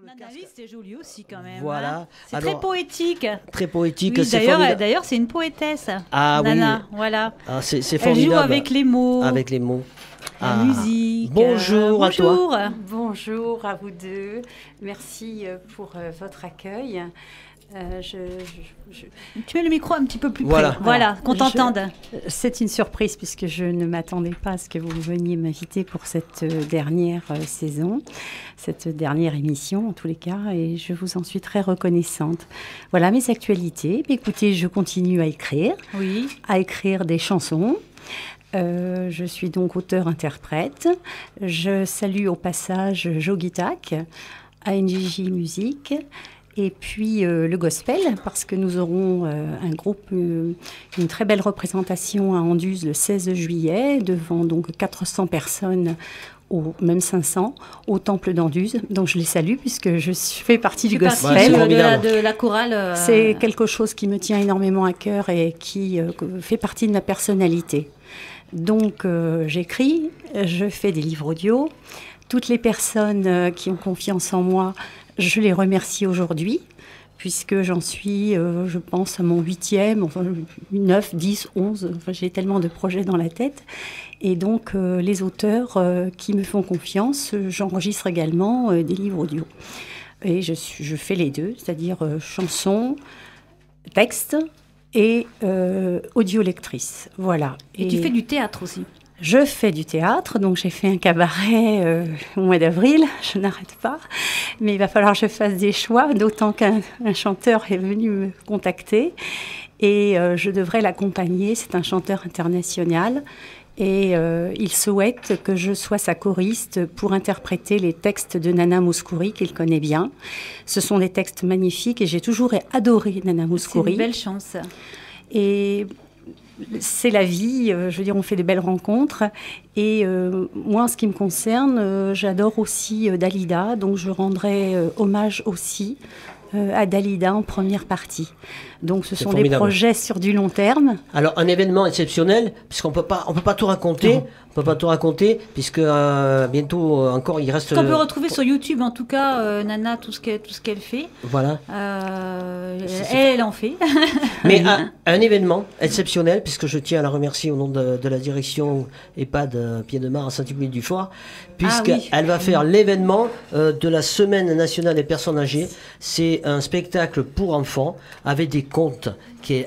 Nanalis, c'est joli aussi quand même. Voilà. Hein. C'est très poétique. Très poétique. Oui, d'ailleurs, c'est une poétesse. Ah Nana, oui. voilà. Ah, c'est formidable. Elle joue avec les mots. Avec les mots. La musique. Bonjour à toi. Bonjour à vous deux. Merci pour votre accueil. Tu mets le micro un petit peu plus près. Voilà, qu'on t'entende. C'est une surprise puisque je ne m'attendais pas à ce que vous veniez m'inviter pour cette dernière saison, cette dernière émission en tous les cas, et je vous en suis très reconnaissante. Voilà mes actualités. Écoutez, je continue à écrire des chansons. Je suis donc auteur-interprète. Je salue au passage Jogitak, ANJJ Musique, et puis le gospel, parce que nous aurons un groupe, une très belle représentation à Anduze le 16 juillet, devant donc 400 personnes, même 500, au temple d'Anduze. Donc je les salue, puisque je fais partie du gospel. De la chorale. C'est quelque chose qui me tient énormément à cœur et qui fait partie de ma personnalité. Donc j'écris, je fais des livres audio. Toutes les personnes qui ont confiance en moi, je les remercie aujourd'hui, puisque j'en suis, je pense, à mon 8e, enfin 9, 10, 11, enfin, j'ai tellement de projets dans la tête. Et donc les auteurs qui me font confiance, j'enregistre également des livres audio. Et je fais les deux, c'est-à-dire chansons, textes, et audio-lectrice, voilà. Et tu fais du théâtre aussi? Je fais du théâtre, donc j'ai fait un cabaret au mois d'avril, je n'arrête pas, mais il va falloir que je fasse des choix, d'autant qu'un chanteur est venu me contacter, et je devrais l'accompagner, c'est un chanteur international, et il souhaite que je sois sa choriste pour interpréter les textes de Nana Mouskouri, qu'il connaît bien. Ce sont des textes magnifiques, et j'ai toujours adoré Nana Mouskouri. C'est une belle chance. Et c'est la vie, je veux dire, on fait de belles rencontres. Et moi, en ce qui me concerne, j'adore aussi Dalida, donc je rendrai hommage aussi à Dalida en première partie. Donc ce sont des projets sur du long terme. Alors un événement exceptionnel, puisqu'on peut pas tout raconter. Non. On peut pas tout raconter, puisque bientôt encore il reste. Qu'on peut retrouver sur YouTube, en tout cas, Nana, tout ce qu'elle fait. Voilà. Elle en fait. Mais un événement exceptionnel, puisque je tiens à la remercier au nom de la direction EHPAD Pied de Mar à Saint-Hippolyte-du-Fort, puisqu'elle va faire l'événement de la Semaine nationale des personnes âgées. C'est un spectacle pour enfants avec des contes.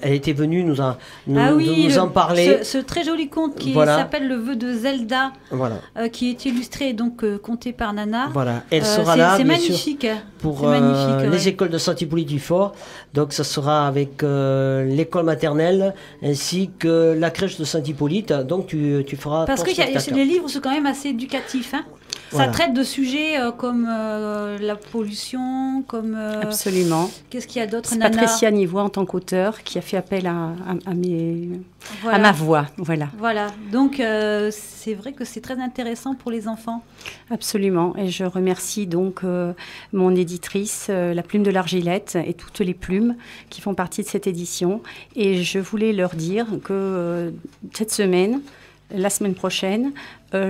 Elle était venue nous en parler. Ce très joli conte qui s'appelle Le vœu de Zelda, qui est illustré et donc conté par Nana. Voilà, elle sera là, c'est bien magnifique. Sûr, pour les écoles de Saint-Hippolyte-du-Fort. Donc ça sera avec l'école maternelle ainsi que la crèche de Saint-Hippolyte. Donc tu feras. Parce que les livres sont quand même assez éducatifs. Hein. Ça traite de sujets comme la pollution, comme... Absolument. Qu'est-ce qu'il y a d'autre, Nana ? Patricia Nivois, en tant qu'auteur, qui a fait appel à ma voix. Voilà. Donc, c'est vrai que c'est très intéressant pour les enfants. Absolument. Et je remercie donc mon éditrice, La Plume de l'Argilette, et toutes les plumes qui font partie de cette édition. Et je voulais leur dire que cette semaine... La semaine prochaine,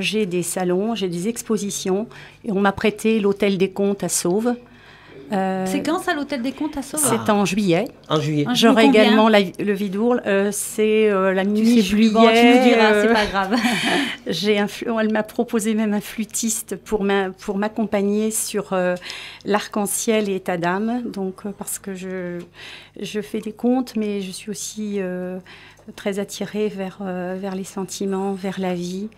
j'ai des salons, j'ai des expositions, et on m'a prêté l'Hôtel des Contes à Sauve. C'est quand ça, l'Hôtel des Contes à Sauve ? C'est en juillet. En juillet. J'aurai également le Vidourle. C'est la mi-juillet. Bon, tu nous diras, c'est pas grave. Elle m'a proposé même un flûtiste pour m'accompagner sur l'arc-en-ciel et état d'âme. Donc, parce que je fais des contes, mais je suis aussi très attirée vers les sentiments, vers la vie.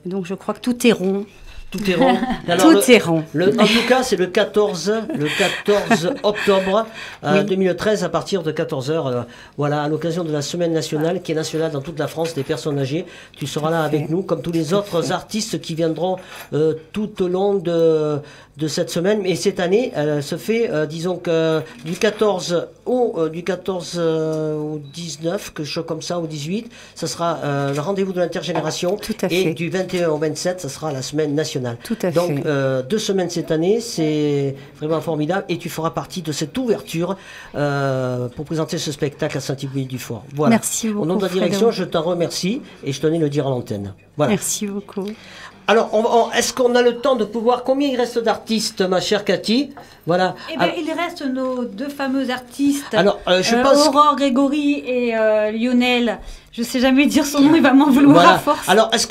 Donc je crois que tout est rond. Tout est rond. Alors, tout est rond. En tout cas, c'est le 14 octobre 2013 à partir de 14h. Voilà, à l'occasion de la Semaine nationale, qui est nationale dans toute la France des personnes âgées. Tu seras là avec nous, comme tous les autres artistes qui viendront tout au long de cette semaine. Mais cette année, elle se fait, disons que du 14 au 19, quelque chose comme ça, au 18, ça sera le rendez-vous de l'intergénération. Tout à fait. Et du 21 au 27, ça sera la Semaine nationale. Tout à fait. Donc 2 semaines cette année, c'est vraiment formidable, et tu feras partie de cette ouverture pour présenter ce spectacle à Saint-Hippolyte-du-Fort. Voilà. Merci beaucoup. Au nom de la direction, je t'en remercie et je tenais à le dire à l'antenne. Voilà. Merci beaucoup. Alors, est-ce qu'on a le temps de pouvoir... Combien il reste d'artistes, ma chère Cathy? Voilà. Eh bien, il reste nos deux fameux artistes. Alors, je pense... Aurore Grégory et Lionel. Je sais jamais dire son nom, il va m'en vouloir à force. Alors, est-ce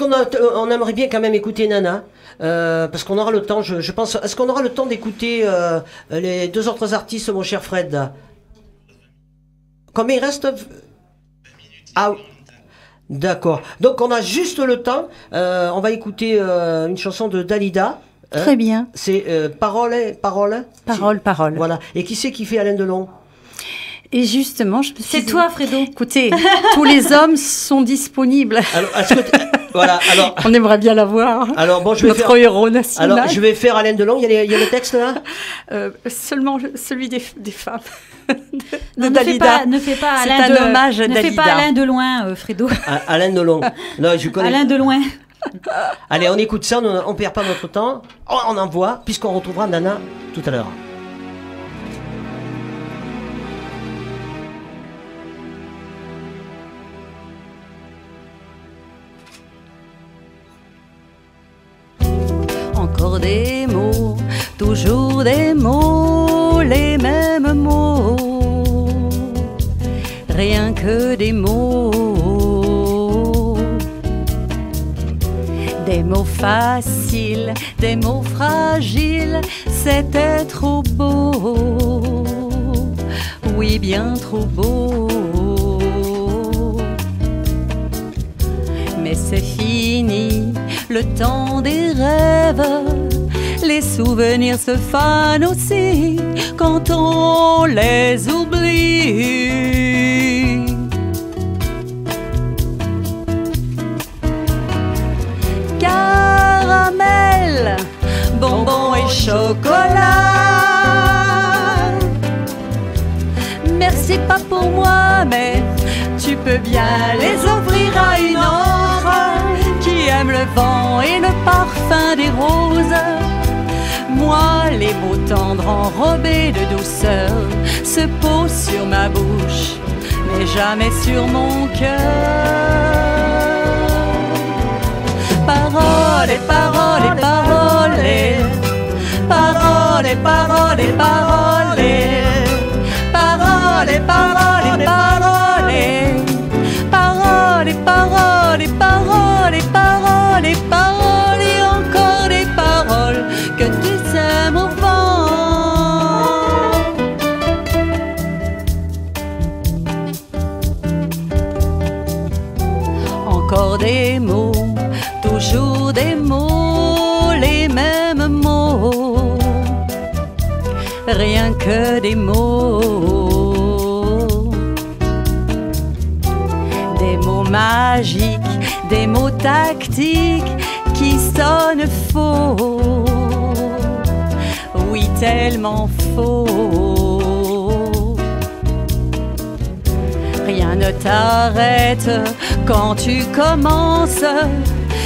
on aimerait bien quand même écouter Nana, parce qu'on aura le temps, je pense... Est-ce qu'on aura le temps d'écouter les deux autres artistes, mon cher Fred? Combien il reste? Ah, d'accord. Donc, on a juste le temps. On va écouter une chanson de Dalida. Très bien. C'est Parole. Parole. Voilà. Et qui c'est qui fait Alain Delon? Et justement, je me suis C'est dit, toi, Fredo. Écoutez, tous les hommes sont disponibles. Alors, voilà. Alors, on aimerait bien la voir. Alors, bon, notre héros national. Alors, je vais faire Alain Delon. Il y a le texte là. Seulement celui des femmes. Non, ne fais pas Alain C'est un hommage à Dalida. Ne fais pas Alain de loin, Fredo. Alain Delon. Non, je connais. Alain de loin. Allez, on écoute ça. On perd pas notre temps. On envoie, puisqu'on retrouvera Nana tout à l'heure. Encore des mots, toujours des mots, les mêmes mots, rien que des mots faciles, des mots fragiles, c'était trop beau, oui bien trop beau. Mais c'est fini, le temps des rêves, les souvenirs se fanent aussi quand on les oublie. Caramel, bonbons et chocolat. Merci pas pour moi, mais tu peux bien les offrir à une autre qui aime le vent et le parfum des roses. Moi, les mots tendres enrobés de douceur se posent sur ma bouche, mais jamais sur mon cœur. Paroles et paroles et paroles, paroles et paroles et paroles, paroles et paroles et paroles, paroles et paroles et paroles et paroles et paroles et encore des paroles que tu sèmes au vent. Encore des mots, toujours des mots, les mêmes mots, rien que des mots, des mots magiques, des mots tactiques qui sonnent faux, oui tellement faux. Rien ne t'arrête quand tu commences.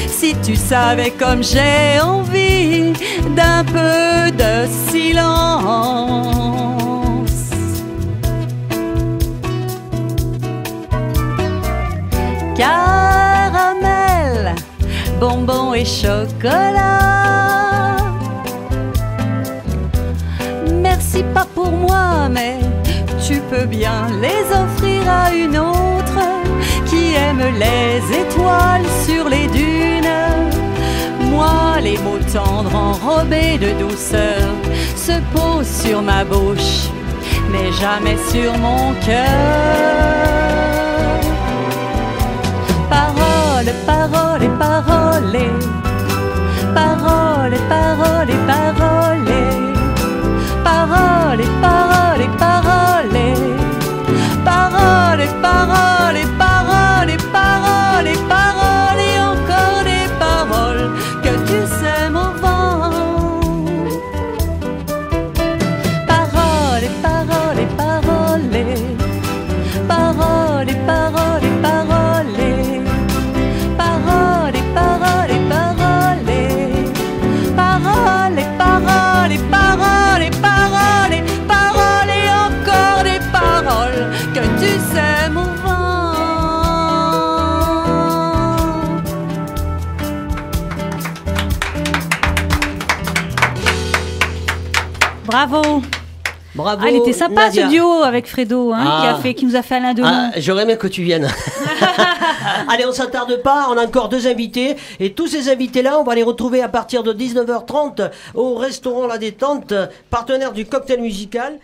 Si tu savais comme j'ai envie d'un peu de silence. Caramel, bonbons et chocolat. Merci pas pour moi, mais tu peux bien les offrir à une autre qui aime les étoiles sur les dunes. Moi, les mots tendres enrobés de douceur se posent sur ma bouche, mais jamais sur mon cœur. Paroles, paroles et paroles, paroles et paroles et paroles, paroles et paroles et paroles, paroles et paroles et paroles et paroles et paroles et encore des paroles que tu sèmes au vent. Paroles et paroles et paroles, paroles et paroles et paroles, paroles et paroles et paroles, paroles et paroles. Bravo. Bravo. Ah, il était sympa Nadia. ce duo avec Fredo, hein, qui nous a fait Alain Delon. J'aurais aimé que tu viennes. Allez, on s'attarde pas, on a encore 2 invités. Et tous ces invités-là, on va les retrouver à partir de 19h30 au restaurant La Détente, partenaire du cocktail musical.